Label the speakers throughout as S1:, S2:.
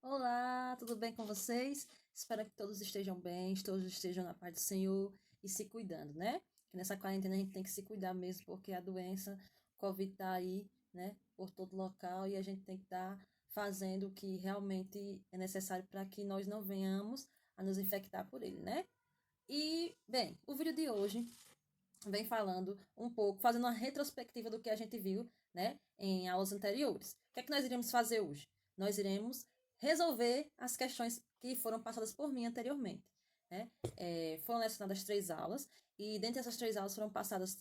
S1: Olá, tudo bem com vocês? Espero que todos estejam bem, todos estejam na paz do Senhor e se cuidando, né? Que nessa quarentena a gente tem que se cuidar mesmo, porque a doença, o Covid tá aí, né, por todo local e a gente tem que estar fazendo o que realmente é necessário para que nós não venhamos a nos infectar por ele, né? E, bem, o vídeo de hoje vem falando um pouco, fazendo uma retrospectiva do que a gente viu, né, em aulas anteriores. O que é que nós iremos fazer hoje? Nós iremos resolver as questões que foram passadas por mim anteriormente. Né? Foram lecionadas 3 aulas e dentre essas 3 aulas foram passadas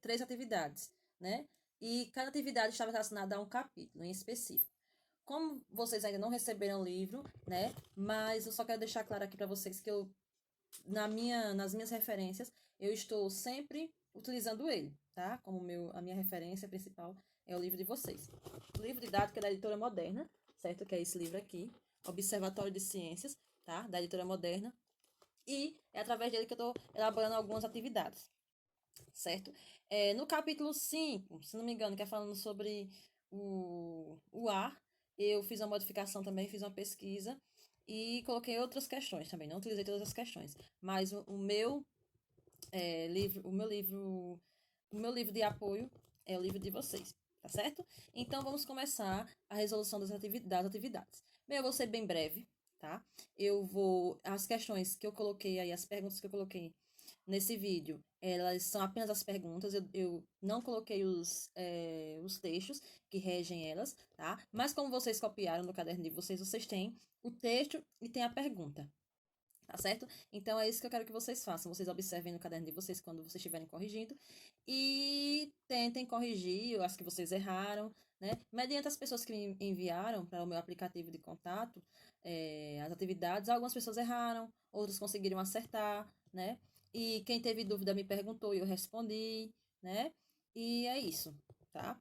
S1: 3 atividades, né? E cada atividade estava relacionada a um capítulo em específico. Como vocês ainda não receberam o livro, né? Mas eu só quero deixar claro aqui para vocês que nas minhas referências, eu estou sempre utilizando ele, tá? Como a minha referência principal é o livro de vocês. O livro didático é da editora Moderna, certo? Que é esse livro aqui, Observatório de Ciências, tá? Da editora Moderna. E é através dele que eu estou elaborando algumas atividades, certo? No capítulo 5, se não me engano, que é falando sobre o ar, eu fiz uma modificação também, fiz uma pesquisa e coloquei outras questões também. Não utilizei todas as questões, mas o meu livro, o meu livro de apoio é o livro de vocês, tá certo? Então vamos começar a resolução das atividades. Bem, eu vou ser bem breve, tá? As questões que eu coloquei aí, as perguntas que eu coloquei nesse vídeo, elas são apenas as perguntas, eu não coloquei os textos que regem elas, tá? Mas como vocês copiaram no caderno de vocês, vocês têm o texto e tem a pergunta, tá certo? Então é isso que eu quero que vocês façam. Vocês observem no caderno de vocês quando vocês estiverem corrigindo e tentem corrigir as que vocês erraram, né? Mediante as pessoas que me enviaram para o meu aplicativo de contato, as atividades, algumas pessoas erraram, outras conseguiram acertar, né? E quem teve dúvida me perguntou e eu respondi, né? E é isso, tá?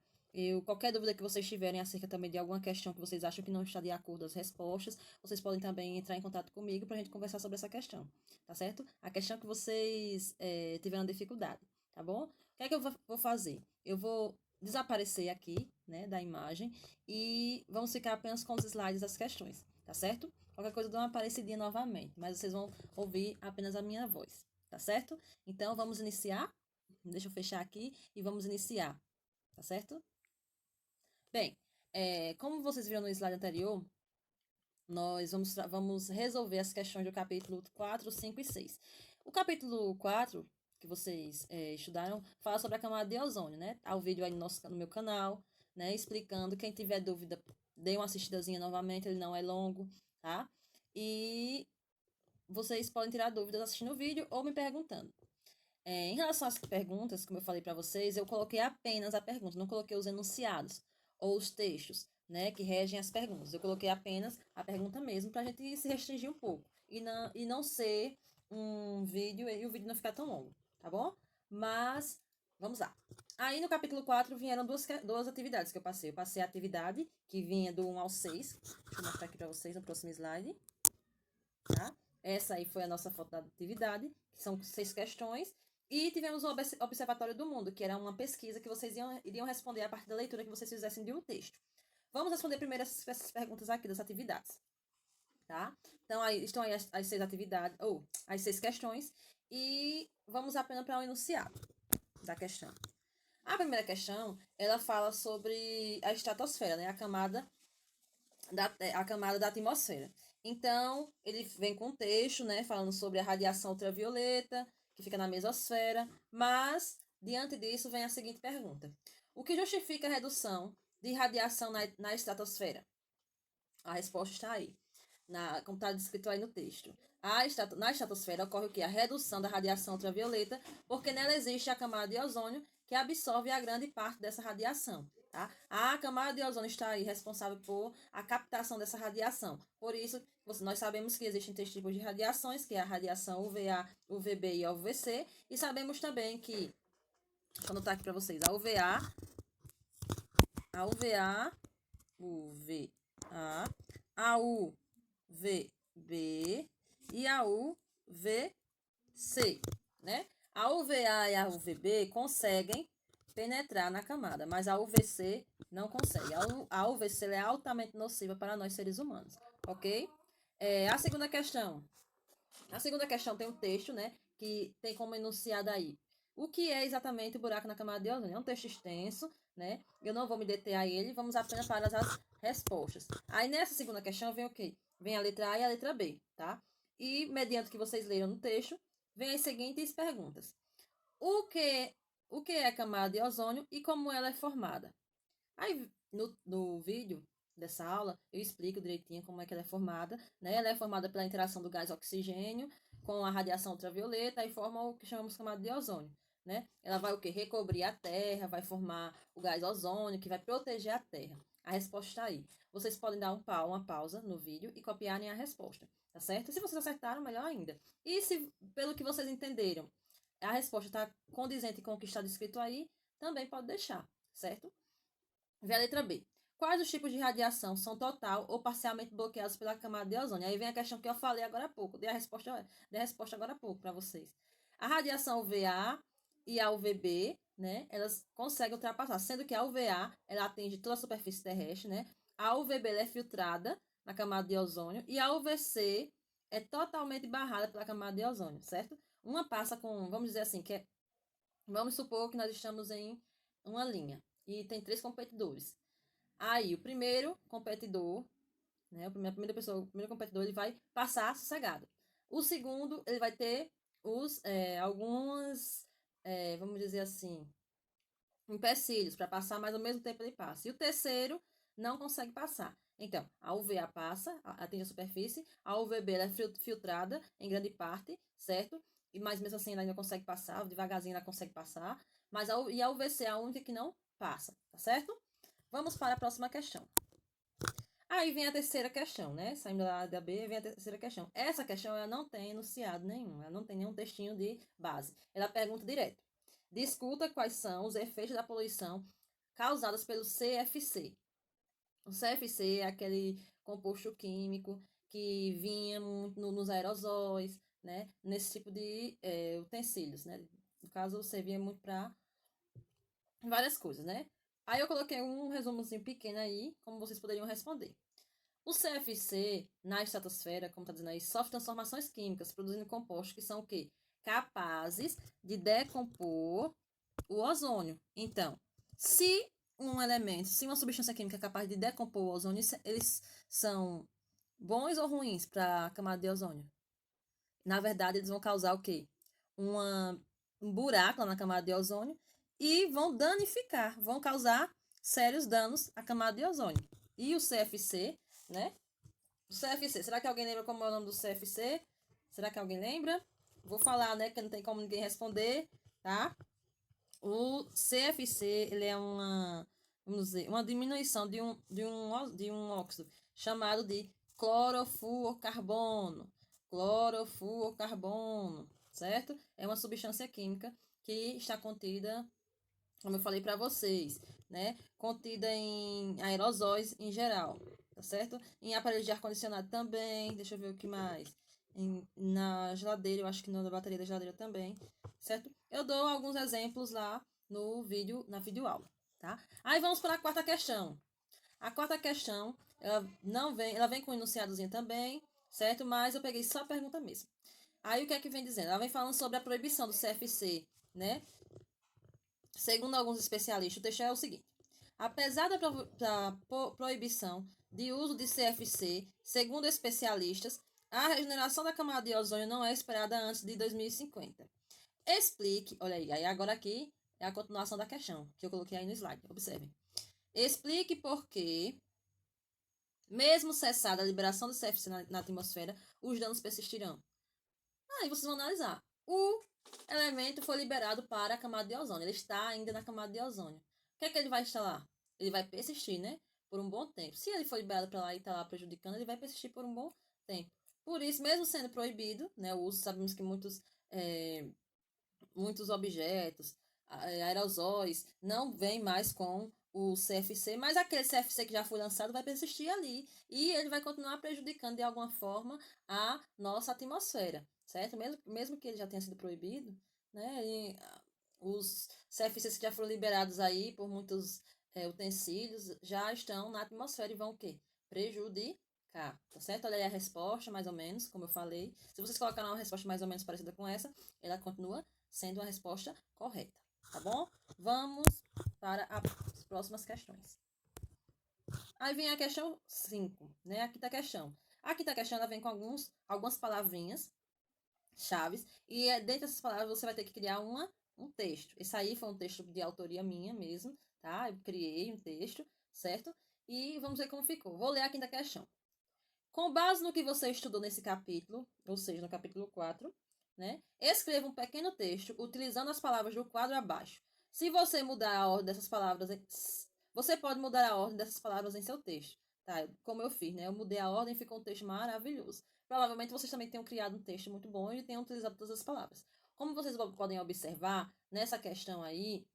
S1: Qualquer dúvida que vocês tiverem acerca também de alguma questão que vocês acham que não está de acordo as respostas, vocês podem também entrar em contato comigo para a gente conversar sobre essa questão, tá certo? A questão que vocês tiveram dificuldade, tá bom? O que é que eu vou fazer? Eu vou desaparecer aqui, né, da imagem e vamos ficar apenas com os slides das questões, tá certo? Qualquer coisa eu dou uma aparecidinha novamente, mas vocês vão ouvir apenas a minha voz, tá certo? Então, vamos iniciar? Deixa eu fechar aqui e vamos iniciar, tá certo? Bem, como vocês viram no slide anterior, nós vamos resolver as questões do capítulo 4, 5 e 6. O capítulo 4, que vocês estudaram, fala sobre a camada de ozônio, né? Há o vídeo aí no meu canal, né? Explicando. Quem tiver dúvida, dê uma assistidazinha novamente, ele não é longo, tá? E vocês podem tirar dúvidas assistindo o vídeo ou me perguntando. Em relação às perguntas, como eu falei para vocês, eu coloquei apenas a pergunta, não coloquei os enunciados ou os textos, né, que regem as perguntas. Eu coloquei apenas a pergunta mesmo para a gente se restringir um pouco e não ser um vídeo e o vídeo não ficar tão longo, tá bom? Mas vamos lá. Aí no capítulo 4 vieram duas atividades que eu passei. Eu passei a atividade que vinha do 1 ao 6. Deixa eu mostrar aqui para vocês no próximo slide, tá? Essa aí foi a nossa foto da atividade, que são 6 questões. E tivemos o Observatório do Mundo, que era uma pesquisa que vocês iriam responder a partir da leitura que vocês fizessem de um texto. Vamos responder primeiro essas perguntas aqui das atividades, tá? Então, aí estão aí as 6 atividades, ou as 6 questões, e vamos apenas para o enunciado da questão. A primeira questão, ela fala sobre a estratosfera, né? A camada da atmosfera. Então, ele vem com um texto, né, falando sobre a radiação ultravioleta, que fica na mesosfera, mas, diante disso, vem a seguinte pergunta: o que justifica a redução de radiação na estratosfera? A resposta está aí, como está descrito aí no texto. Na estratosfera ocorre o que? A redução da radiação ultravioleta, porque nela existe a camada de ozônio, que absorve a grande parte dessa radiação. Tá? A camada de ozônio está aí responsável por a captação dessa radiação. Por isso, nós sabemos que existem 3 tipos de radiações, que é a radiação UVA, UVB e a UVC. E sabemos também que, deixa eu anotar aqui para vocês, a UVA, UVA, a UVB e a UVC, né? A UVA e a UVB conseguem penetrar na camada, mas a UVC não consegue. A UVC é altamente nociva para nós seres humanos, ok? A segunda questão. A segunda questão tem um texto, né, que tem como enunciado aí. O que é exatamente o buraco na camada de ozônio? É um texto extenso, né? Eu não vou me deter a ele, vamos apenas para as respostas. Aí nessa segunda questão vem o quê? Vem a letra A e a letra B, tá? E mediante o que vocês leram no texto, vem as seguintes perguntas. O que, o que é camada de ozônio e como ela é formada? Aí no vídeo dessa aula eu explico direitinho como é que ela é formada, né? Ela é formada pela interação do gás oxigênio com a radiação ultravioleta e forma o que chamamos de camada de ozônio, né? Ela vai o quê? Recobrir a Terra, vai formar o gás ozônio que vai proteger a Terra. A resposta está aí. Vocês podem dar uma pausa no vídeo e copiarem a resposta, tá certo? Se vocês acertaram, melhor ainda. E se, pelo que vocês entenderam, a resposta está condizente com o que está descrito aí, também pode deixar, certo? Vê a letra B. Quais os tipos de radiação são total ou parcialmente bloqueados pela camada de ozônio? Aí vem a questão que eu falei agora há pouco, dei a resposta agora há pouco para vocês. A radiação UVA e a UVB, né, elas conseguem ultrapassar, sendo que a UVA, ela atinge toda a superfície terrestre, né? A UVB ela é filtrada na camada de ozônio e a UVC é totalmente barrada pela camada de ozônio, certo? Uma passa com, vamos dizer assim, vamos supor que nós estamos em uma linha e tem 3 competidores. Aí, o primeiro competidor, né, a primeira pessoa, o primeiro competidor, ele vai passar sossegado. O segundo, ele vai ter alguns, vamos dizer assim, empecilhos para passar, mas ao mesmo tempo ele passa. E o terceiro não consegue passar. Então, a UVA passa, atinge a superfície, a UVB ela é filtrada em grande parte, certo? Mas mesmo assim ela ainda consegue passar, devagarzinho ela consegue passar, e a UVC é a única que não passa, tá certo? Vamos para a próxima questão. Aí vem a terceira questão, né? Saindo da B, vem a terceira questão. Essa questão ela não tem enunciado nenhum, ela não tem nenhum textinho de base. Ela pergunta direto. Discuta quais são os efeitos da poluição causados pelo CFC. O CFC é aquele composto químico que vinha nos aerosóis, né? Nesse tipo de utensílios, né? No caso, servia muito para várias coisas, né? Aí eu coloquei um resumozinho pequeno aí, como vocês poderiam responder. O CFC, na estratosfera, como está dizendo aí, sofre transformações químicas, produzindo compostos que são o quê? Capazes de decompor o ozônio. Então, se se uma substância química é capaz de decompor o ozônio, eles são bons ou ruins para a camada de ozônio? Na verdade, eles vão causar o quê? Um buraco lá na camada de ozônio e vão danificar, vão causar sérios danos à camada de ozônio. E o CFC, né? O CFC, será que alguém lembra como é o nome do CFC? Será que alguém lembra? Vou falar, né, que não tem como ninguém responder, tá? O CFC, ele é vamos dizer, uma diminuição de um óxido chamado de clorofluorcarbono. Clorofluorcarbono, certo? É uma substância química que está contida, como eu falei para vocês, né? Contida em aerosóis em geral, tá certo? Em aparelhos de ar-condicionado também, deixa eu ver o que mais. Na geladeira, eu acho que na bateria da geladeira também, certo? Eu dou alguns exemplos lá no vídeo, na videoaula, tá? Aí vamos para a quarta questão. A quarta questão, ela vem com um enunciadozinho também, certo? Mas eu peguei só a pergunta mesmo. Aí o que é que vem dizendo? Ela vem falando sobre a proibição do CFC, né? Segundo alguns especialistas, o texto é o seguinte: apesar da proibição de uso de CFC, segundo especialistas, a regeneração da camada de ozônio não é esperada antes de 2050. Explique, olha aí agora aqui é a continuação da questão que eu coloquei aí no slide, observem. Explique por que, mesmo cessada a liberação do CFC na atmosfera, os danos persistirão. Aí vocês vão analisar. O elemento foi liberado para a camada de ozônio. Ele está ainda na camada de ozônio. O que é que ele vai instalar? Ele vai persistir, né? Por um bom tempo. Se ele for liberado para lá e está lá prejudicando, ele vai persistir por um bom tempo. Por isso, mesmo sendo proibido, né, o uso, sabemos que muitos objetos, aerosóis, não vêm mais com o CFC, mas aquele CFC que já foi lançado vai persistir ali e ele vai continuar prejudicando de alguma forma a nossa atmosfera, certo? Mesmo que ele já tenha sido proibido, né? os CFCs que já foram liberados aí por muitos utensílios já estão na atmosfera e vão o quê? Prejudicar, tá certo? Olha aí a resposta, mais ou menos, como eu falei. Se vocês colocaram uma resposta mais ou menos parecida com essa, ela continua sendo a resposta correta, tá bom? Vamos para as próximas questões. Aí vem a questão 5, né? A quinta questão. A quinta questão ela vem com algumas palavrinhas chaves e dentro dessas palavras você vai ter que criar um texto. Esse aí foi um texto de autoria minha mesmo, tá? Eu criei um texto, certo? E vamos ver como ficou. Vou ler a quinta questão. Com base no que você estudou nesse capítulo, ou seja, no capítulo 4, né? Escreva um pequeno texto utilizando as palavras do quadro abaixo. Se você mudar a ordem dessas palavras, você pode mudar a ordem dessas palavras em seu texto, tá? Como eu fiz, né? Eu mudei a ordem e ficou um texto maravilhoso. Provavelmente vocês também tenham criado um texto muito bom e tenham utilizado todas as palavras. Como vocês podem observar, nessa questão aí,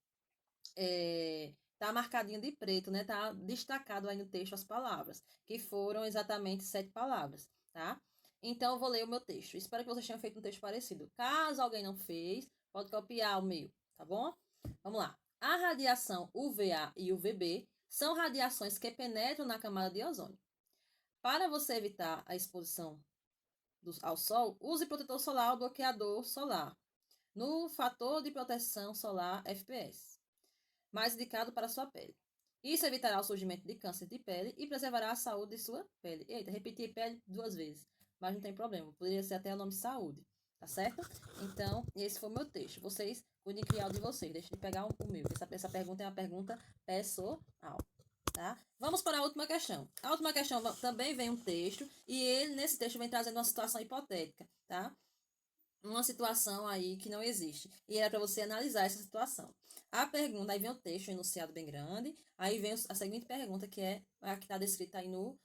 S1: tá marcadinho de preto, né? Tá destacado aí no texto as palavras, que foram exatamente 7 palavras, tá? Então, eu vou ler o meu texto. Espero que vocês tenham feito um texto parecido. Caso alguém não fez, pode copiar o meu, tá bom? Vamos lá. A radiação UVA e UVB são radiações que penetram na camada de ozônio. Para você evitar a exposição ao sol, use protetor solar ou bloqueador solar no fator de proteção solar FPS, mais indicado para sua pele. Isso evitará o surgimento de câncer de pele e preservará a saúde de sua pele. Eita, repeti pele 2 vezes, mas não tem problema, poderia ser até o nome saúde, tá certo? Então, esse foi o meu texto. Vocês cuidem de criar o de vocês, deixa de pegar o meu. Essa pergunta é uma pergunta pessoal, tá? Vamos para a última questão. A última questão também vem um texto e ele, nesse texto, vem trazendo uma situação hipotética, tá? Uma situação aí que não existe. E era para você analisar essa situação. A pergunta, aí vem o texto, um enunciado bem grande, aí vem a seguinte pergunta, que é a que está descrita aí no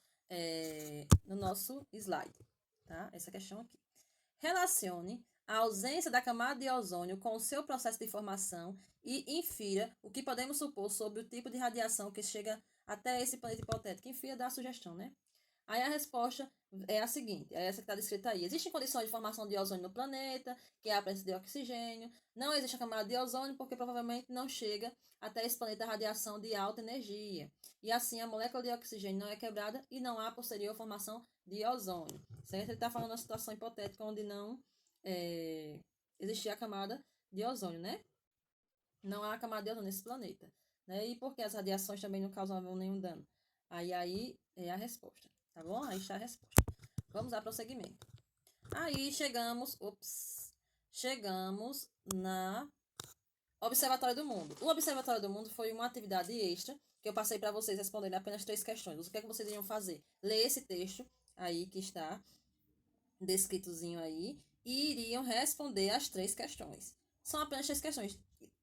S1: nosso slide, tá? Essa questão aqui. Relacione a ausência da camada de ozônio com o seu processo de formação e infira o que podemos supor sobre o tipo de radiação que chega até esse planeta hipotético. Infira dá a sugestão, né? Aí a resposta é a seguinte, é essa que está descrita aí. Existem condições de formação de ozônio no planeta, que é a presença de oxigênio. Não existe a camada de ozônio porque provavelmente não chega até esse planeta a radiação de alta energia. E assim a molécula de oxigênio não é quebrada e não há posterior formação de ozônio. Certo? Ele está falando uma situação hipotética onde não existia a camada de ozônio, né? Não há camada de ozônio nesse planeta. Né? E porque as radiações também não causavam nenhum dano. Aí é a resposta. Tá bom? Aí está a resposta. Vamos dar prosseguimento. Aí chegamos na Observatório do Mundo. O Observatório do Mundo foi uma atividade extra que eu passei para vocês responderem apenas 3 questões. O que é que vocês iriam fazer? Ler esse texto aí que está descritozinho aí e iriam responder as 3 questões. São apenas 3 questões.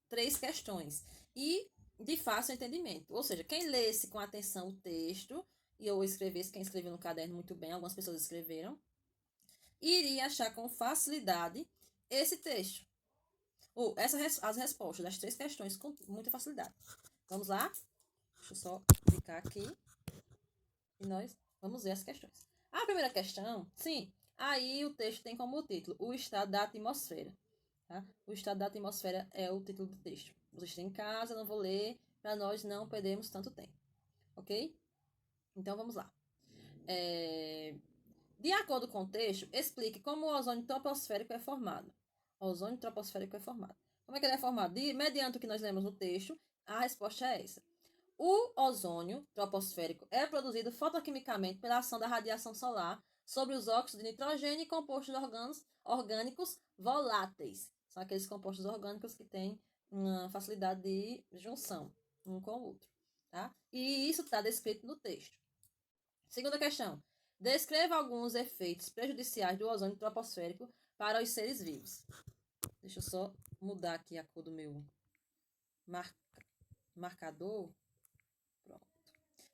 S1: 3 questões. E de fácil entendimento. Ou seja, quem lesse com atenção o texto e eu escrevesse, quem escreveu no caderno muito bem, algumas pessoas escreveram, iria achar com facilidade esse texto. Ou as respostas das 3 questões com muita facilidade. Vamos lá? Deixa eu só clicar aqui. E nós vamos ver as questões. A primeira questão, sim, aí o texto tem como título o estado da atmosfera. Tá? O estado da atmosfera é o título do texto. Vocês têm em casa, não vou ler, para nós não perdermos tanto tempo. Ok? Então vamos lá. De acordo com o texto, explique como o ozônio troposférico é formado. O ozônio troposférico é formado. Como é que ele é formado? Mediante o que nós lemos no texto, a resposta é essa. O ozônio troposférico é produzido fotoquimicamente pela ação da radiação solar sobre os óxidos de nitrogênio e compostos orgânicos voláteis. São aqueles compostos orgânicos que têm uma facilidade de junção um com o outro. Tá? E isso está descrito no texto. Segunda questão. Descreva alguns efeitos prejudiciais do ozônio troposférico para os seres vivos. Deixa eu só mudar aqui a cor do meu marcador. Pronto.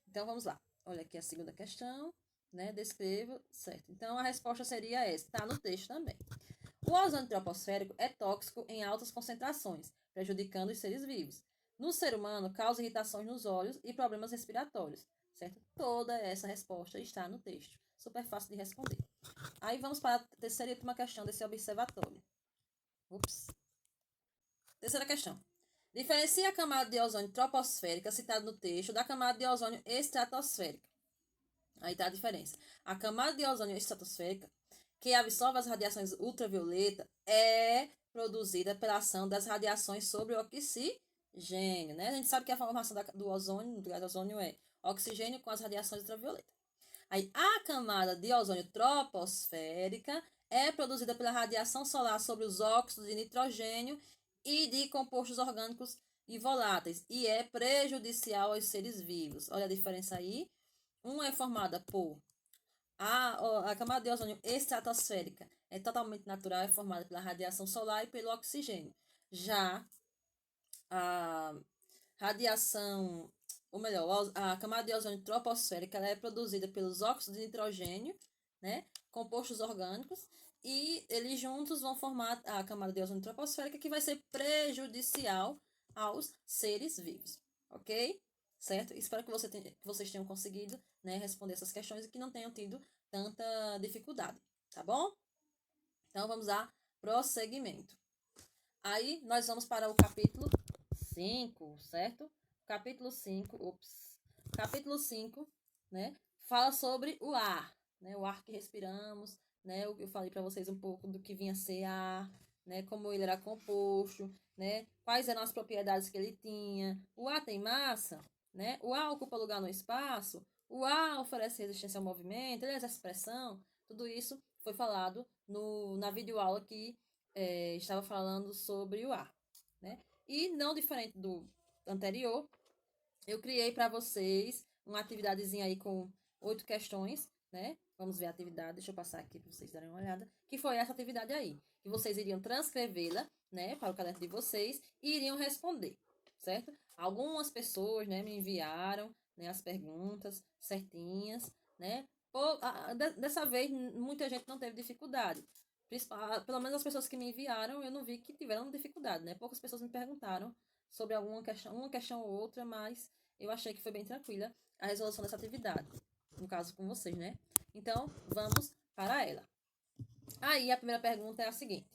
S1: Então, vamos lá. Olha aqui a segunda questão, né? Descreva, certo. Então, a resposta seria essa. Está no texto também. O ozônio troposférico é tóxico em altas concentrações, prejudicando os seres vivos. No ser humano, causa irritações nos olhos e problemas respiratórios, certo? Toda essa resposta está no texto. Super fácil de responder. Aí vamos para a terceira e última questão desse observatório. Terceira questão. Diferencia a camada de ozônio troposférica, citada no texto, da camada de ozônio estratosférica. Aí está a diferença. A camada de ozônio estratosférica, que absorve as radiações ultravioleta, é produzida pela ação das radiações sobre o oxigênio, né? A gente sabe que a formação do ozônio, do gás ozônio, é oxigênio com as radiações ultravioleta. Aí, a camada de ozônio troposférica é produzida pela radiação solar sobre os óxidos de nitrogênio e de compostos orgânicos e voláteis, e é prejudicial aos seres vivos. Olha a diferença aí. Uma é formada por a camada de ozônio estratosférica, é totalmente natural, é formada pela radiação solar e pelo oxigênio. Já a radiação, ou melhor, a camada de ozônio troposférica, ela é produzida pelos óxidos de nitrogênio, né, compostos orgânicos, e eles juntos vão formar a camada de ozônio troposférica, que vai ser prejudicial aos seres vivos, ok? Certo? Espero que vocês tenham conseguido, né, responder essas questões e que não tenham tido tanta dificuldade, tá bom? Então, vamos a prosseguimento. Aí, nós vamos para o capítulo 5, certo? Capítulo 5, Capítulo 5, né? Fala sobre o ar, né? O ar que respiramos, né? Eu falei para vocês um pouco do que vinha a ser ar, né? Como ele era composto, né? Quais eram as propriedades que ele tinha. O ar tem massa, né? O ar ocupa lugar no espaço. O ar oferece resistência ao movimento, ele exerce pressão. Tudo isso foi falado na videoaula que estava falando sobre o ar, né? E não diferente do anterior, eu criei para vocês uma atividadezinha aí com 8 questões, né? Vamos ver a atividade, deixa eu passar aqui para vocês darem uma olhada, que foi essa atividade aí, que vocês iriam transcrevê-la, né, para o caderno de vocês e iriam responder, certo? Algumas pessoas, né, me enviaram, né, as perguntas certinhas, né? Dessa vez, muita gente não teve dificuldade. Pelo menos as pessoas que me enviaram, eu não vi que tiveram dificuldade, né? Poucas pessoas me perguntaram sobre alguma questão, uma questão ou outra, mas eu achei que foi bem tranquila a resolução dessa atividade, no caso com vocês, né? Então, vamos para ela. Aí, a primeira pergunta é a seguinte: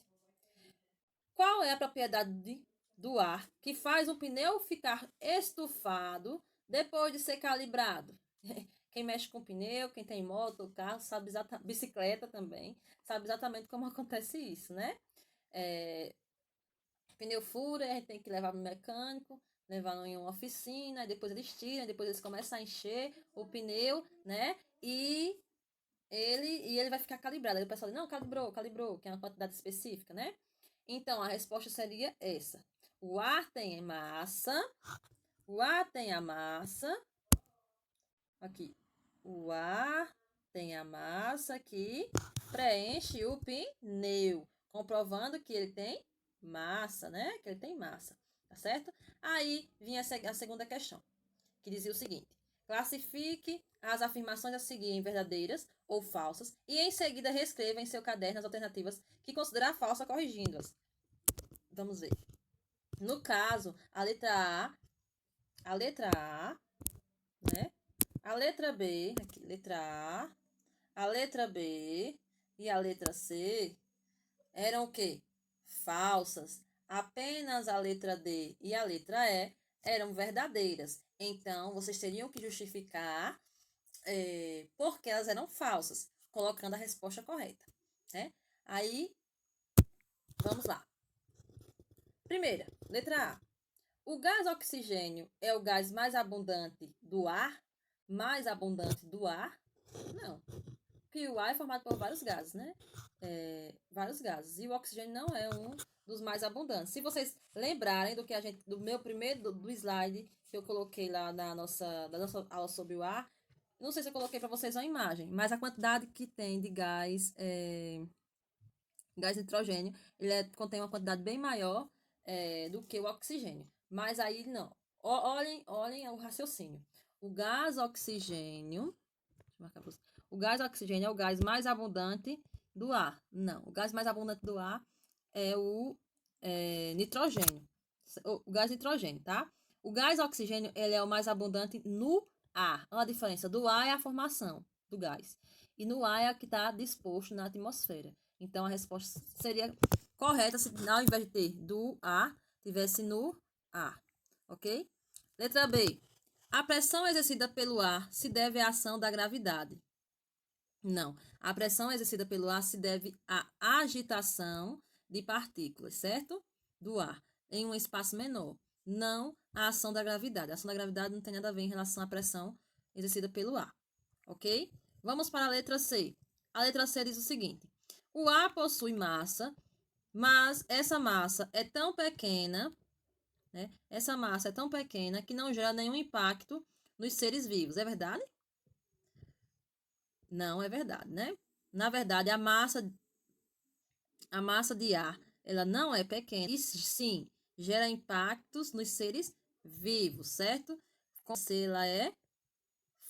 S1: qual é a propriedade do ar que faz o pneu ficar estufado depois de ser calibrado? Quem mexe com pneu, quem tem moto, carro, sabe exatamente, bicicleta também, sabe exatamente como acontece isso, né? Pneu fura, a gente tem que levar no mecânico, levar em uma oficina, depois eles tiram, depois eles começam a encher o pneu, né? E ele vai ficar calibrado. Aí o pessoal diz, não, calibrou, que é uma quantidade específica, né? Então, a resposta seria essa. O ar tem massa, o ar tem a massa, aqui, o ar tem a massa que preenche o pneu, comprovando que ele tem massa, né? Que ele tem massa, tá certo? Aí vinha a segunda questão, que dizia o seguinte: classifique as afirmações a seguir em verdadeiras ou falsas e em seguida reescreva em seu caderno as alternativas que considerar falsa, corrigindo-as. Vamos ver. No caso, a letra A, né? A letra B, aqui, letra a letra B e a letra C eram o quê? Falsas. Apenas a letra D e a letra E eram verdadeiras. Então, vocês teriam que justificar porque elas eram falsas, colocando a resposta correta, né? Aí, vamos lá. Primeira, letra A. O gás oxigênio é o gás mais abundante do ar? Mais abundante do ar? Não. Porque o ar é formado por vários gases, né? Vários gases. E o oxigênio não é um dos mais abundantes. Se vocês lembrarem do meu primeiro do slide que eu coloquei lá da nossa aula sobre o ar, não sei se eu coloquei para vocês uma imagem, mas a quantidade que tem de gás nitrogênio, contém uma quantidade bem maior do que o oxigênio. Mas aí não. Olhem o raciocínio. O gás oxigênio, deixa eu marcar para vocês. O gás oxigênio é o gás mais abundante do ar. Não, o gás mais abundante do ar é o nitrogênio. O gás nitrogênio, tá? O gás oxigênio, ele é o mais abundante no ar. Olha a diferença. Do ar é a formação do gás. E no ar é o que está disposto na atmosfera. Então, a resposta seria correta se ao invés de ter do ar, tivesse no ar, ok? Letra B. A pressão exercida pelo ar se deve à ação da gravidade. Não. A pressão exercida pelo ar se deve à agitação de partículas, certo? Do ar, em um espaço menor. Não à ação da gravidade. A ação da gravidade não tem nada a ver em relação à pressão exercida pelo ar, ok? Vamos para a letra C. A letra C diz o seguinte: o ar possui massa, mas essa massa é tão pequena, né? Essa massa é tão pequena que não gera nenhum impacto nos seres vivos. É verdade? Não é verdade, né? Na verdade, a massa de ar, ela não é pequena. E sim, gera impactos nos seres vivos, certo? Se ela é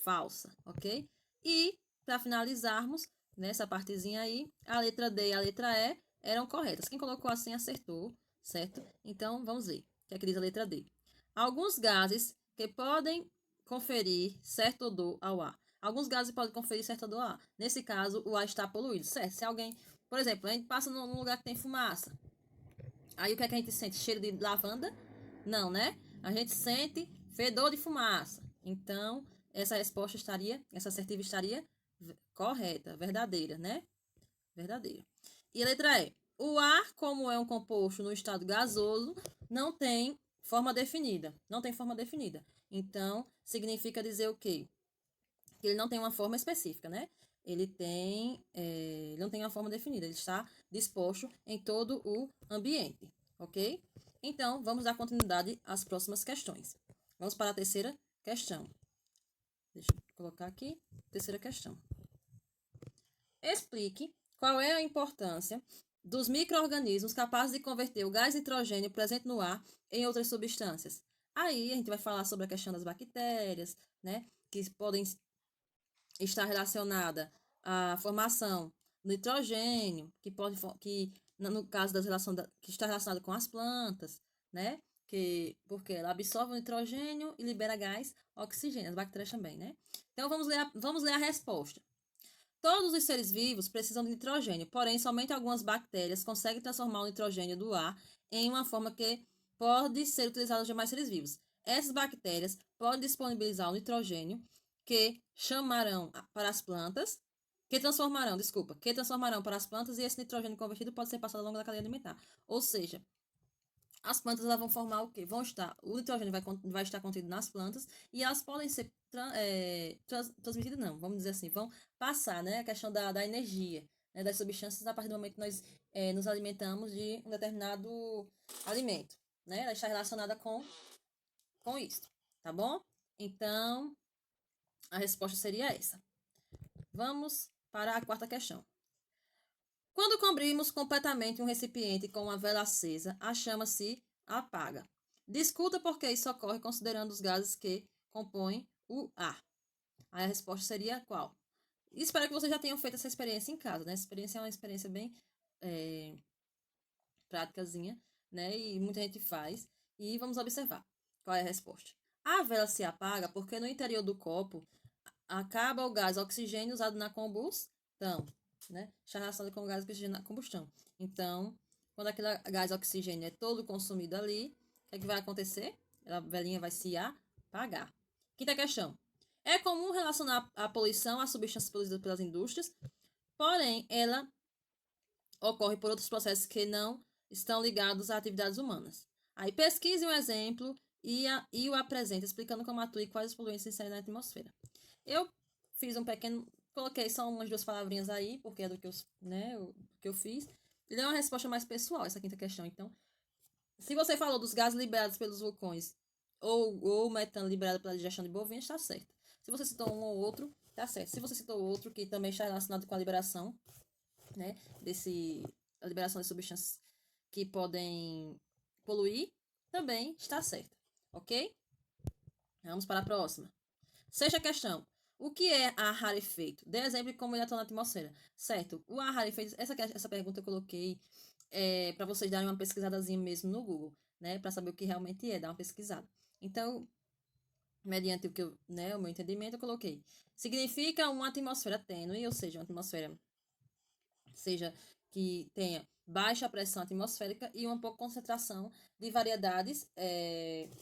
S1: falsa, ok? E, para finalizarmos, nessa partezinha aí, a letra D e a letra E eram corretas. Quem colocou assim acertou, certo? Então, vamos ver. O que é que diz a letra D? Alguns gases que podem conferir certo odor ao ar. Alguns gases podem conferir certo odor ao ar. Nesse caso, o ar está poluído, certo? Se alguém, por exemplo, a gente passa num lugar que tem fumaça. Aí o que é que a gente sente? Cheiro de lavanda? Não, né? A gente sente fedor de fumaça. Então, essa assertiva estaria correta, verdadeira, né? Verdadeira. E a letra E. O ar, como é um composto no estado gasoso, não tem forma definida. Não tem forma definida. Então, significa dizer o quê? Que ele não tem uma forma específica, né? Ele não tem uma forma definida. Ele está disposto em todo o ambiente, ok? Então, vamos dar continuidade às próximas questões. Vamos para a terceira questão. Deixa eu colocar aqui. Terceira questão. Explique qual é a importância dos micro-organismos capazes de converter o gás nitrogênio presente no ar em outras substâncias. Aí a gente vai falar sobre a questão das bactérias, né? Que podem estar relacionada à formação do nitrogênio, que no caso das relações que está relacionado com as plantas, né? Porque ela absorve o nitrogênio e libera gás oxigênio, as bactérias também, né? Então vamos ler a resposta. Todos os seres vivos precisam de nitrogênio, porém, somente algumas bactérias conseguem transformar o nitrogênio do ar em uma forma que pode ser utilizada por demais seres vivos. Essas bactérias podem disponibilizar o nitrogênio que chamarão para as plantas, que transformarão para as plantas e esse nitrogênio convertido pode ser passado ao longo da cadeia alimentar. Ou seja, as plantas elas vão formar o quê? O nitrogênio vai estar contido nas plantas e elas podem ser transmitidas, não, vamos dizer assim, vão passar, né, a questão da energia, né, das substâncias a partir do momento que nós nos alimentamos de um determinado alimento, né? Ela está relacionada com isso, tá bom? Então, a resposta seria essa. Vamos para a quarta questão. Quando cobrimos completamente um recipiente com uma vela acesa, a chama se apaga. Discuta por que isso ocorre considerando os gases que compõem o ar. Aí a resposta seria qual? Espero que vocês já tenham feito essa experiência em casa, né? Essa experiência é uma experiência bem práticazinha, né? E muita gente faz. E vamos observar qual é a resposta. A vela se apaga porque no interior do copo acaba o gás oxigênio usado na combustão, né? Está relacionado com o gás oxigênio na combustão. Então, quando aquele gás oxigênio é todo consumido ali, o que é que vai acontecer? A velinha vai se apagar. Quinta questão. É comum relacionar a poluição a substâncias produzidas pelas indústrias, porém, ela ocorre por outros processos que não estão ligados a atividades humanas. Aí pesquise um exemplo e o apresente, explicando como atua e quais os poluentes se inserem na atmosfera. Eu fiz um pequeno. Coloquei só umas duas palavrinhas aí, porque é do que eu fiz. E deu uma resposta mais pessoal, essa quinta questão. Então, se você falou dos gases liberados pelos vulcões ou metano liberado pela digestão de bovinos, está certo. Se você citou um ou outro, está certo. Se você citou outro que também está relacionado com a liberação, né, a liberação de substâncias que podem poluir, também está certo, ok? Vamos para a próxima. Sexta questão. O que é ar rarefeito? Dê exemplo de como ele atua na atmosfera. Certo. O ar rarefeito, essa pergunta eu coloquei para vocês darem uma pesquisadazinha mesmo no Google, né? Para saber o que realmente é, dar uma pesquisada. Então, mediante o meu entendimento, eu coloquei. Significa uma atmosfera tênue, ou seja, uma atmosfera seja que tenha baixa pressão atmosférica e uma pouca concentração de variedades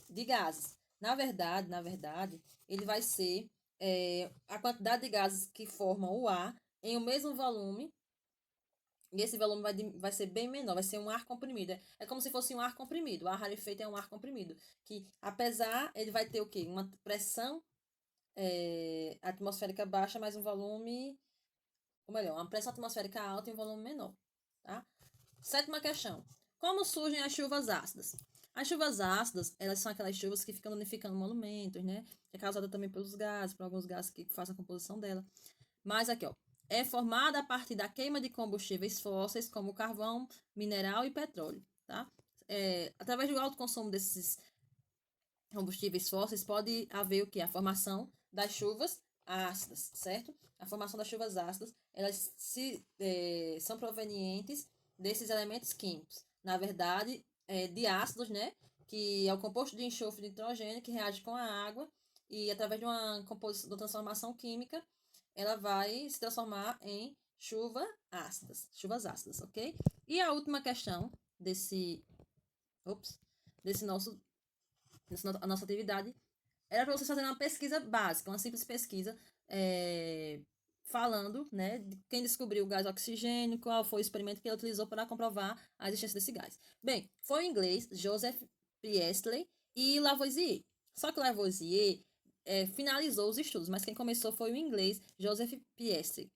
S1: de gases. Na verdade, ele vai ser a quantidade de gases que formam o ar em o mesmo volume, e esse volume vai ser bem menor, vai ser um ar comprimido. É como se fosse um ar comprimido. O ar rarefeito é um ar comprimido. Que, apesar, ele vai ter o quê? Uma pressão atmosférica baixa, mas um volume, ou melhor, uma pressão atmosférica alta e um volume menor. Tá? Sétima questão. Como surgem as chuvas ácidas? As chuvas ácidas, elas são aquelas chuvas que ficam danificando monumentos, né? Que é causada também pelos gases, por alguns gases que fazem a composição dela. Mas aqui, ó, é formada a partir da queima de combustíveis fósseis, como carvão, mineral e petróleo, tá? Através do alto consumo desses combustíveis fósseis, pode haver o que? A formação das chuvas ácidas, certo? A formação das chuvas ácidas, elas são provenientes desses elementos químicos. Na verdade, de ácidos, né? Que é o composto de enxofre de nitrogênio que reage com a água e através de uma composição, de transformação química, ela vai se transformar em chuvas ácidas, ok? E a última questão desse nosso, a nossa atividade era para vocês fazerem uma pesquisa básica, uma simples pesquisa, falando, né, de quem descobriu o gás oxigênio, qual foi o experimento que ele utilizou para comprovar a existência desse gás. Bem, foi o inglês Joseph Priestley e Lavoisier. Só que Lavoisier finalizou os estudos, mas quem começou foi o inglês Joseph Priestley.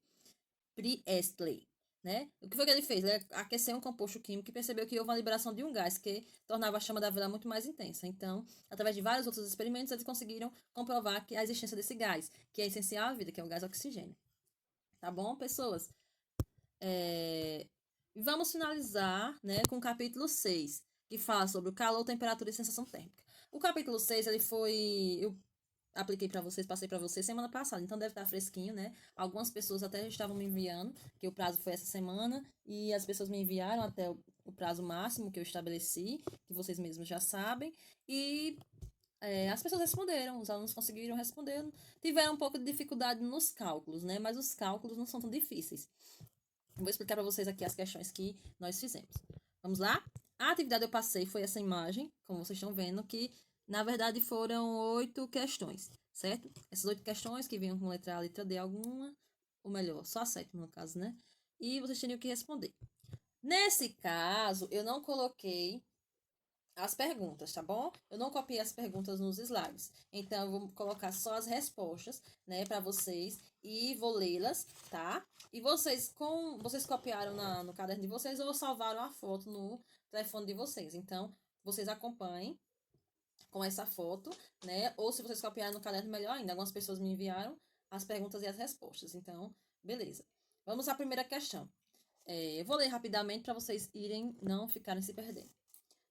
S1: Né? O que foi que ele fez? Ele aqueceu um composto químico e percebeu que houve uma liberação de um gás que tornava a chama da vela muito mais intensa. Então, através de vários outros experimentos, eles conseguiram comprovar que a existência desse gás, que é essencial à vida, que é o gás oxigênio. Tá bom, pessoas? Vamos finalizar, né, com o capítulo 6, que fala sobre o calor, temperatura e sensação térmica. O capítulo 6, ele foi... Eu apliquei para vocês, passei para vocês semana passada, então deve estar fresquinho, né? Algumas pessoas até já estavam me enviando, que o prazo foi essa semana, e as pessoas me enviaram até o prazo máximo que eu estabeleci, que vocês mesmos já sabem, e as pessoas responderam, os alunos conseguiram responder, tiveram um pouco de dificuldade nos cálculos, né? Mas os cálculos não são tão difíceis. Vou explicar para vocês aqui as questões que nós fizemos. Vamos lá? A atividade eu passei foi essa imagem, como vocês estão vendo, que na verdade foram 8 questões, certo? Essas 8 questões que vinham com letra A, letra D, alguma, ou melhor, só a sétima no caso, né? E vocês teriam que responder. Nesse caso, eu não coloquei as perguntas, tá bom? Eu não copiei as perguntas nos slides. Então, eu vou colocar só as respostas, né, para vocês e vou lê-las, tá? E vocês copiaram no caderno de vocês ou salvaram a foto no telefone de vocês. Então, vocês acompanhem com essa foto, né? Ou se vocês copiaram no caderno, melhor ainda. Algumas pessoas me enviaram as perguntas e as respostas. Então, beleza. Vamos à primeira questão. Eu vou ler rapidamente para vocês não ficarem se perdendo.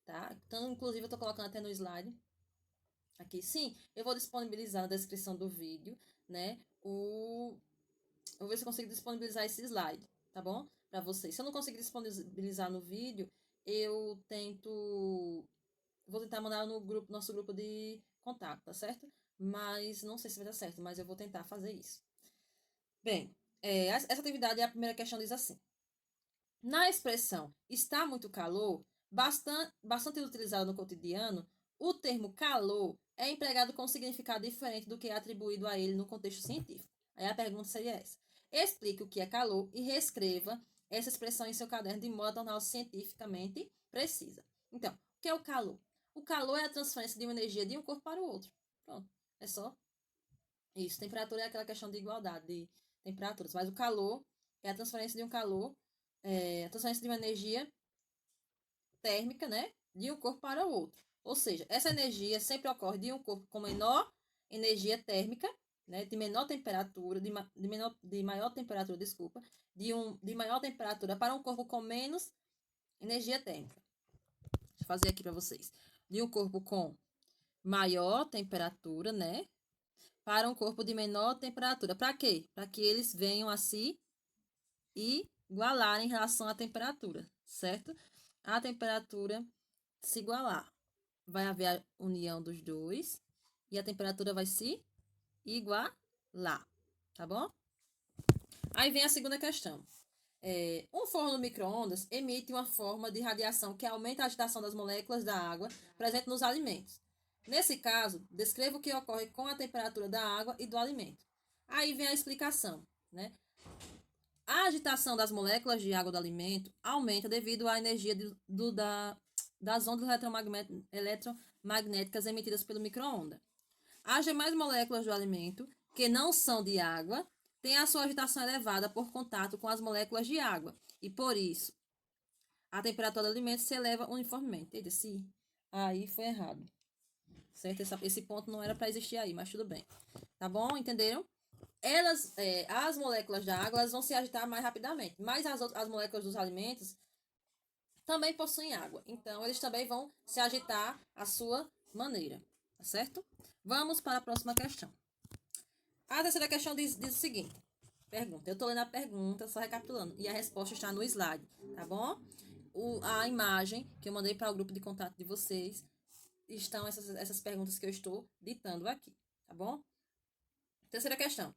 S1: Tá? Então, inclusive, eu tô colocando até no slide aqui. Sim, eu vou disponibilizar na descrição do vídeo, né? Vou ver se eu consigo disponibilizar esse slide, tá bom? Para vocês. Se eu não conseguir disponibilizar no vídeo, eu vou tentar mandar no nosso grupo de contato, tá certo? Mas não sei se vai dar certo, mas eu vou tentar fazer isso. Bem, essa atividade, a primeira questão diz assim. Na expressão está muito calor, bastante utilizado no cotidiano, o termo calor é empregado com significado diferente do que é atribuído a ele no contexto científico. Aí a pergunta seria essa. Explique o que é calor e reescreva essa expressão em seu caderno de modo a torná-la cientificamente precisa. Então, o que é o calor? O calor é a transferência de uma energia de um corpo para o outro. Pronto, é só isso. Temperatura é aquela questão de igualdade de temperaturas, mas o calor é a transferência de um calor, a transferência de uma energia térmica, né, de um corpo para o outro. Ou seja, essa energia sempre ocorre de um corpo com menor energia térmica, né, de menor temperatura, de maior temperatura, desculpa, de maior temperatura para um corpo com menos energia térmica. Deixa eu fazer aqui para vocês. De um corpo com maior temperatura, né, para um corpo de menor temperatura. Para quê? Para que eles venham a se igualar em relação à temperatura, certo? A temperatura se igualar. Vai haver a união dos dois e a temperatura vai se igualar, tá bom? Aí vem a segunda questão. Um forno no micro-ondas emite uma forma de radiação que aumenta a agitação das moléculas da água presente nos alimentos. Nesse caso, descreva o que ocorre com a temperatura da água e do alimento. Aí vem a explicação, né? A agitação das moléculas de água do alimento aumenta devido à energia das ondas eletromagnéticas emitidas pelo micro-ondas. As demais moléculas do alimento, que não são de água, têm a sua agitação elevada por contato com as moléculas de água, e por isso a temperatura do alimento se eleva uniformemente. Eita, aí foi errado. Certo? Esse ponto não era para existir aí, mas tudo bem. Tá bom? Entenderam? As moléculas da água elas vão se agitar mais rapidamente, mas as moléculas dos alimentos também possuem água. Então, eles também vão se agitar à sua maneira. Tá certo? Vamos para a próxima questão. A terceira questão diz o seguinte. Pergunta. Eu estou lendo a pergunta, só recapitulando. E a resposta está no slide, tá bom? A imagem que eu mandei para o grupo de contato de vocês estão essas perguntas que eu estou ditando aqui, tá bom? Terceira questão.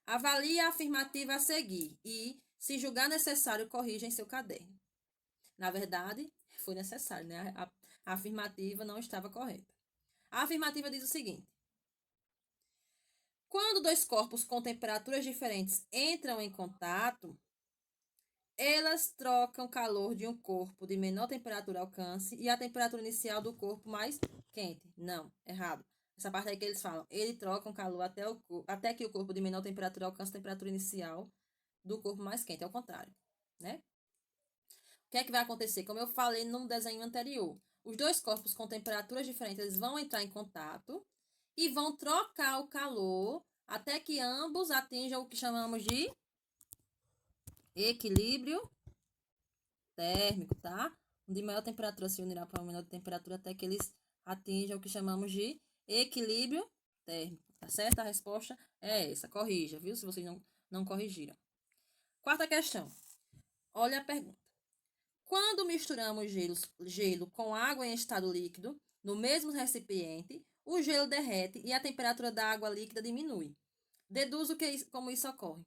S1: Avalie a afirmativa a seguir e, se julgar necessário, corrija em seu caderno. Na verdade, foi necessário, né? A afirmativa não estava correta. A afirmativa diz o seguinte. Quando dois corpos com temperaturas diferentes entram em contato, elas trocam calor de um corpo de menor temperatura alcance e a temperatura inicial do corpo mais quente. Não, errado. Essa parte aí que eles falam, ele troca calor até que o corpo de menor temperatura alcance a temperatura inicial do corpo mais quente. É o contrário, né? O que é que vai acontecer? Como eu falei no desenho anterior, os dois corpos com temperaturas diferentes eles vão entrar em contato e vão trocar o calor até que ambos atinjam o que chamamos de equilíbrio térmico, tá? De maior temperatura se unirá para uma menor temperatura até que eles atinjam o que chamamos de equilíbrio térmico, tá certo? A resposta é essa. Corrija, viu? Se vocês não corrigiram. Quarta questão. Olha a pergunta. Quando misturamos gelo com água em estado líquido, no mesmo recipiente, o gelo derrete e a temperatura da água líquida diminui. Deduzo como isso ocorre.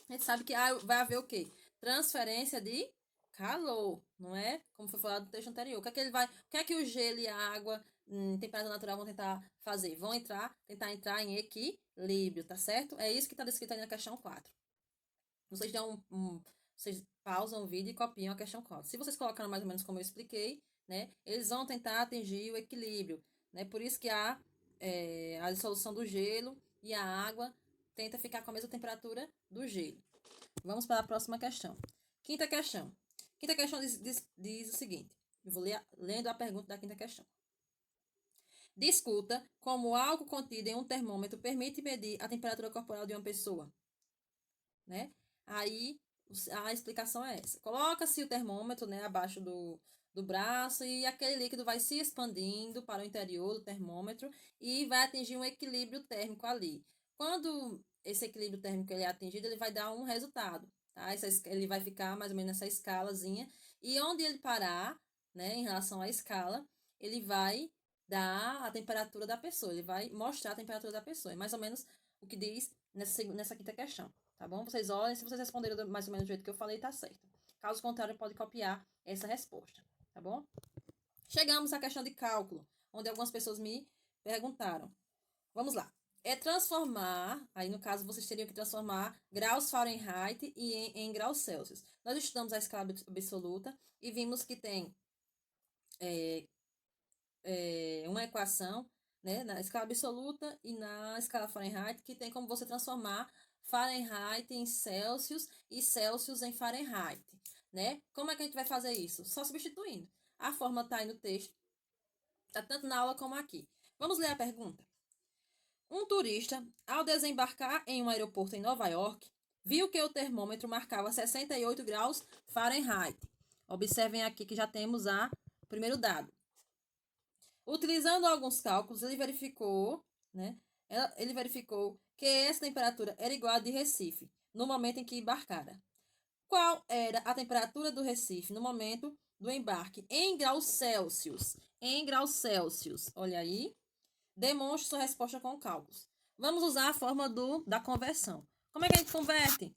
S1: A gente sabe que vai haver o quê? Transferência de calor, não é? Como foi falado no texto anterior. O que é que o gelo e a água em temperatura natural vão tentar fazer? Vão tentar entrar em equilíbrio, tá certo? É isso que está descrito aí na questão 4. Vocês vocês pausam o vídeo e copiam a questão 4. Se vocês colocaram mais ou menos como eu expliquei, né? Eles vão tentar atingir o equilíbrio, né? Por isso que a dissolução do gelo e a água tenta ficar com a mesma temperatura do gelo. Vamos para a próxima questão. Quinta questão. Quinta questão diz o seguinte. Eu vou lendo a pergunta da quinta questão. Discuta como algo contido em um termômetro permite medir a temperatura corporal de uma pessoa. Né? Aí, a explicação é essa. Coloca-se o termômetro, né, abaixo do braço e aquele líquido vai se expandindo para o interior do termômetro e vai atingir um equilíbrio térmico ali. Quando esse equilíbrio térmico ele é atingido, ele vai dar um resultado, tá? Ele vai ficar mais ou menos nessa escalazinha e onde ele parar, né, em relação à escala, ele vai dar a temperatura da pessoa, ele vai mostrar a temperatura da pessoa. É mais ou menos o que diz nessa quinta questão, tá bom? Vocês olhem, se vocês responderam mais ou menos do jeito que eu falei, tá certo. Caso contrário, pode copiar essa resposta, tá bom? Chegamos à questão de cálculo, onde algumas pessoas me perguntaram. Vamos lá. É transformar, aí no caso vocês teriam que transformar graus Fahrenheit em graus Celsius. Nós estudamos a escala absoluta e vimos que tem uma equação, né, na escala absoluta e na escala Fahrenheit, que tem como você transformar Fahrenheit em Celsius e Celsius em Fahrenheit, né? Como é que a gente vai fazer isso? Só substituindo. A forma está aí no texto, está tanto na aula como aqui. Vamos ler a pergunta. Um turista, ao desembarcar em um aeroporto em Nova York, viu que o termômetro marcava 68 graus Fahrenheit. Observem aqui que já temos o primeiro dado. Utilizando alguns cálculos, ele verificou que essa temperatura era igual à de Recife, no momento em que embarcara. Qual era a temperatura do Recife no momento do embarque? Em graus Celsius. Em graus Celsius. Olha aí. Demonstre sua resposta com cálculos. Vamos usar a forma da conversão. Como é que a gente converte?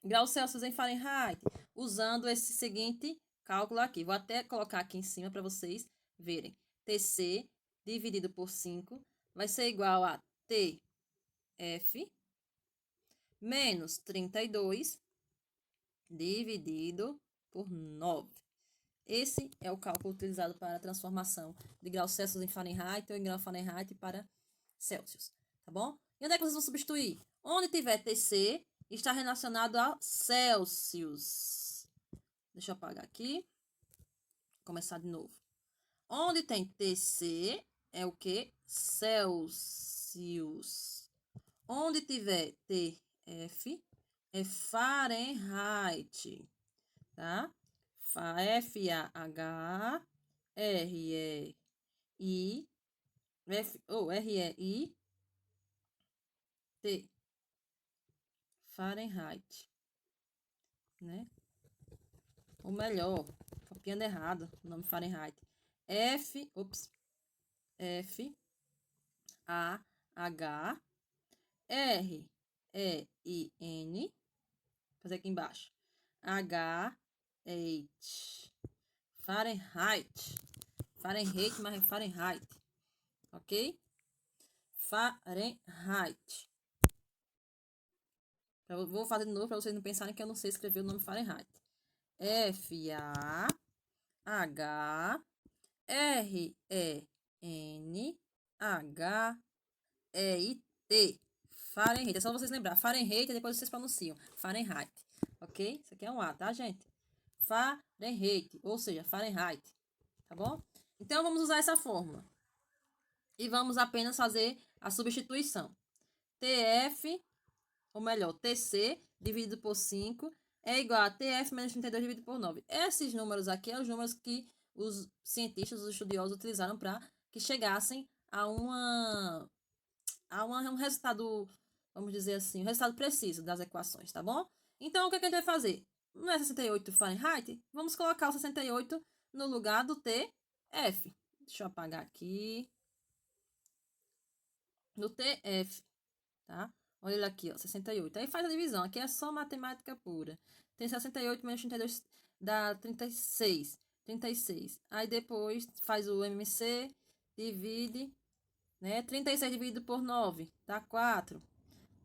S1: graus Celsius em Fahrenheit, usando esse seguinte cálculo aqui. Vou até colocar aqui em cima para vocês verem. TC dividido por 5 vai ser igual a TF menos 32 dividido por 9. Esse é o cálculo utilizado para a transformação de graus Celsius em Fahrenheit ou em grau Fahrenheit para Celsius, tá bom? E onde é que vocês vão substituir? Onde tiver TC, está relacionado a Celsius. Deixa eu apagar aqui. Começar de novo. Onde tem TC, é o que? Celsius. Onde tiver TF, é Fahrenheit, tá? F-A-H-R-E-I, R-E-I-T, Fahrenheit, né? Ou melhor, copiando errado o nome Fahrenheit. F-A-H-R-E-I-N, fazer aqui embaixo. H-H Fahrenheit. Fahrenheit, mas é Fahrenheit. Ok? Fahrenheit. Eu vou fazer de novo para vocês não pensarem que eu não sei escrever o nome Fahrenheit. F-A-H-R-E-N-H-E-I-T. Fahrenheit. É só vocês lembrar. Fahrenheit e depois vocês pronunciam. Fahrenheit. Ok? Isso aqui é um A, tá, gente? Fahrenheit, ou seja, Fahrenheit, tá bom? Então, vamos usar essa fórmula. E vamos apenas fazer a substituição. TF, ou melhor, TC, dividido por 5, é igual a TF menos 32 dividido por 9. Esses números aqui são os números que os cientistas, os estudiosos utilizaram para que chegassem a um resultado, vamos dizer assim, um resultado preciso das equações, tá bom? Então, o que a gente vai fazer? Não é 68 Fahrenheit? Vamos colocar o 68 no lugar do TF. Deixa eu apagar aqui. No TF, tá? Olha ele aqui, ó, 68. Aí faz a divisão. Aqui é só matemática pura. Tem 68 menos 32 dá 36. 36. Aí depois faz o MC, divide, né? 36 dividido por 9 dá 4.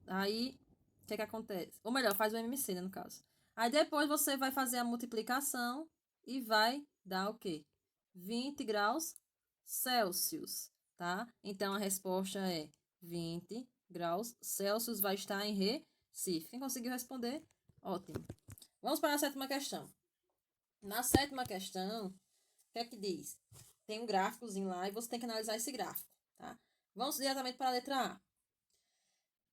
S1: Aí, o que acontece? Ou melhor, faz o MC, né, no caso. Aí depois você vai fazer a multiplicação e vai dar o quê? 20 graus Celsius, tá? Então, a resposta é 20 graus Celsius vai estar em Recife. Quem conseguiu responder? Ótimo. Vamos para a sétima questão. Na sétima questão, o que é que diz? Tem um gráficozinho lá e você tem que analisar esse gráfico, tá? Vamos diretamente para a letra A.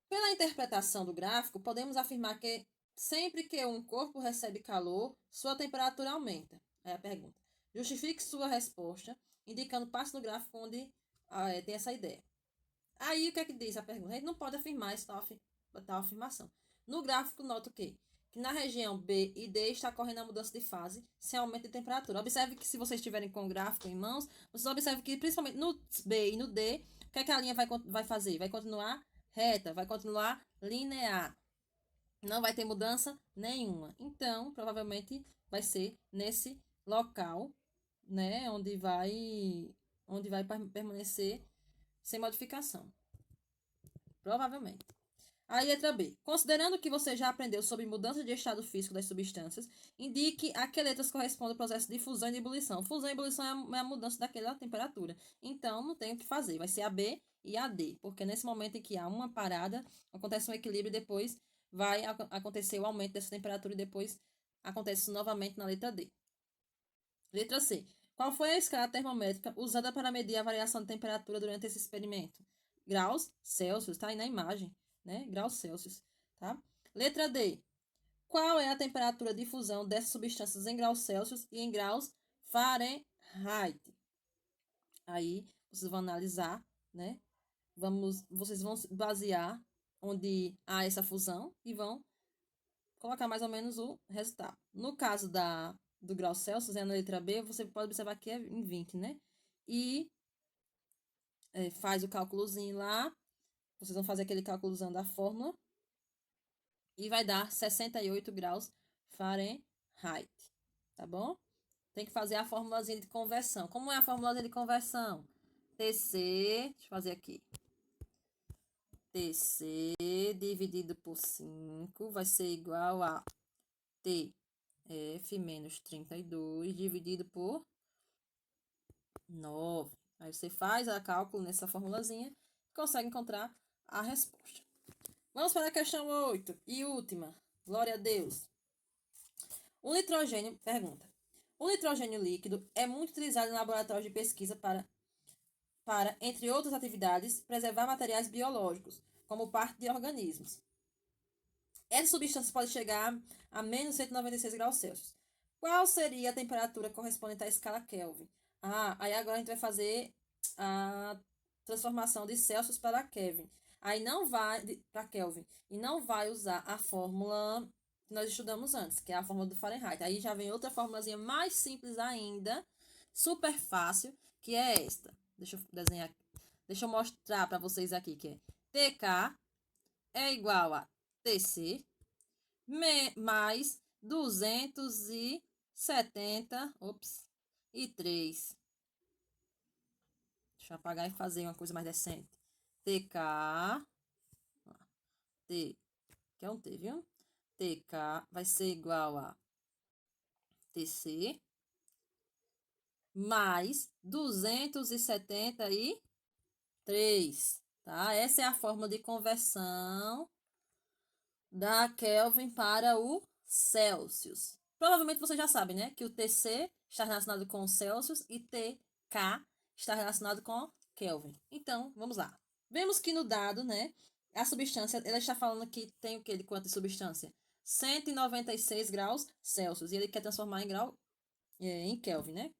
S1: Pela interpretação do gráfico, podemos afirmar que sempre que um corpo recebe calor, sua temperatura aumenta. É a pergunta. Justifique sua resposta, indicando parte do gráfico onde tem essa ideia. Aí, o que é que diz a pergunta? A gente não pode afirmar tal afirmação. No gráfico, nota o quê? Que na região B e D está ocorrendo a mudança de fase sem aumento de temperatura. Observe que se vocês estiverem com o gráfico em mãos, vocês observam que principalmente no B e no D, o que é que a linha vai fazer? Vai continuar reta, vai continuar linear. Não vai ter mudança nenhuma. Então, provavelmente vai ser nesse local, né, onde vai permanecer sem modificação. Provavelmente. Aí, letra B. Considerando que você já aprendeu sobre mudança de estado físico das substâncias, indique a que letras corresponde o processo de fusão e de ebulição. Fusão e ebulição é a mudança daquela temperatura. Então, não tem o que fazer. Vai ser a B e a D. Porque nesse momento em que há uma parada, acontece um equilíbrio e depois vai acontecer o aumento dessa temperatura e depois acontece novamente na letra D. Letra C. Qual foi a escala termométrica usada para medir a variação de temperatura durante esse experimento? Graus Celsius, tá aí na imagem, né? Graus Celsius, tá? Letra D. Qual é a temperatura de fusão dessas substâncias em graus Celsius e em graus Fahrenheit? Aí, vocês vão analisar, né? Vocês vão basear onde há essa fusão e vão colocar mais ou menos o resultado. No caso do grau Celsius, na letra B, você pode observar que é em 20, né? E faz o cálculozinho lá. Vocês vão fazer aquele cálculo usando a fórmula. e vai dar 68 graus Fahrenheit, tá bom? Tem que fazer a formulazinha de conversão. Como é a formulazinha de conversão? TC, deixa eu fazer aqui. TC dividido por 5 vai ser igual a TF menos 32 dividido por 9. Aí você faz a cálculo nessa formulazinha e consegue encontrar a resposta. Vamos para a questão 8 e última. Glória a Deus. O nitrogênio, pergunta. O nitrogênio líquido é muito utilizado em laboratórios de pesquisa para, entre outras atividades, preservar materiais biológicos, como parte de organismos. Essa substância pode chegar a menos 196 graus Celsius. Qual seria a temperatura correspondente à escala Kelvin? Aí agora a gente vai fazer a transformação de Celsius para Kelvin. Aí não vai para Kelvin e não vai usar a fórmula que nós estudamos antes, que é a fórmula do Fahrenheit. Aí já vem outra formulazinha mais simples ainda, super fácil, que é esta. Deixa eu desenhar, deixa eu mostrar para vocês aqui que é TK é igual a TC mais 270, e 3. Deixa eu apagar e fazer uma coisa mais decente. TK, T, que é um T, viu? TK vai ser igual a TC mais 273, tá? Essa é a fórmula de conversão da Kelvin para o Celsius. Provavelmente você já sabe, né? Que o TC está relacionado com o Celsius e TK está relacionado com Kelvin. Então, vamos lá. Vemos que no dado, né? A substância, ela está falando que tem o que de quanto de substância? 196 graus Celsius. E ele quer transformar em grau em Kelvin, né?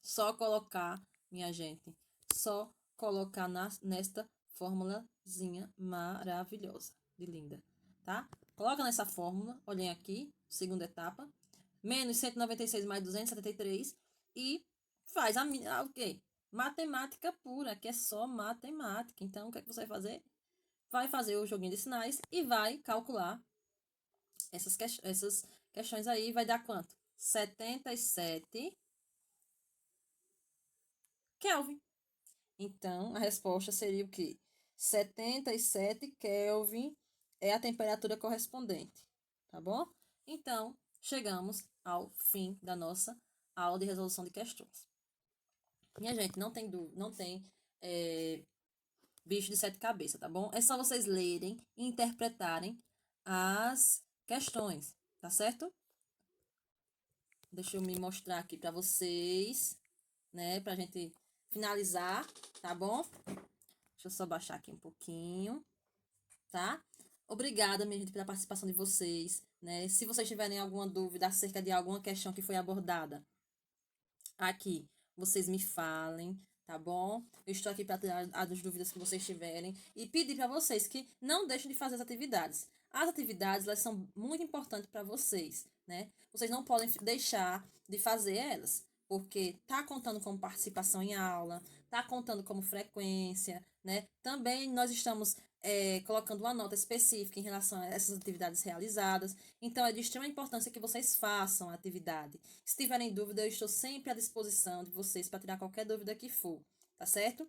S1: Só colocar, minha gente, só colocar nesta fórmulazinha maravilhosa, de linda, tá? Coloca nessa fórmula, olhem aqui, segunda etapa, menos 196 mais 273 e faz o quê? Matemática pura, que é só matemática. Então, o que é que você vai fazer? Vai fazer o joguinho de sinais e vai calcular essas questões aí. Vai dar quanto? 77 Kelvin. Então, a resposta seria o quê? 77 Kelvin é a temperatura correspondente, tá bom? Então, chegamos ao fim da nossa aula de resolução de questões. Minha gente, não tem dúvida, não tem bicho de sete cabeças, tá bom? É só vocês lerem e interpretarem as questões, tá certo? Deixa eu me mostrar aqui para vocês, né? Pra gente finalizar, tá bom? Deixa eu só baixar aqui um pouquinho, tá? Obrigada, minha gente, pela participação de vocês, né? Se vocês tiverem alguma dúvida acerca de alguma questão que foi abordada aqui, vocês me falem, tá bom? Eu estou aqui para tirar as dúvidas que vocês tiverem e pedir para vocês que não deixem de fazer as atividades. As atividades, elas são muito importantes para vocês, né? Vocês não podem deixar de fazer elas, porque tá contando como participação em aula, tá contando como frequência, né? Também nós estamos colocando uma nota específica em relação a essas atividades realizadas. Então, é de extrema importância que vocês façam a atividade. Se tiverem dúvida, eu estou sempre à disposição de vocês para tirar qualquer dúvida que for, tá certo?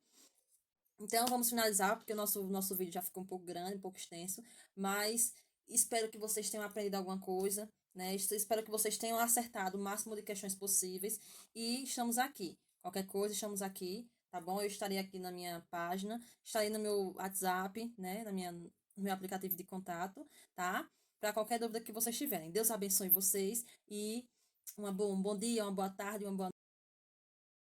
S1: Então, vamos finalizar, porque o nosso vídeo já ficou um pouco grande, um pouco extenso, mas espero que vocês tenham aprendido alguma coisa, né? Espero que vocês tenham acertado o máximo de questões possíveis e estamos aqui. Qualquer coisa, estamos aqui, tá bom? Eu estarei aqui na minha página, estarei no meu WhatsApp, né? No meu aplicativo de contato, tá? Para qualquer dúvida que vocês tiverem. Deus abençoe vocês e um bom dia, uma boa tarde, uma boa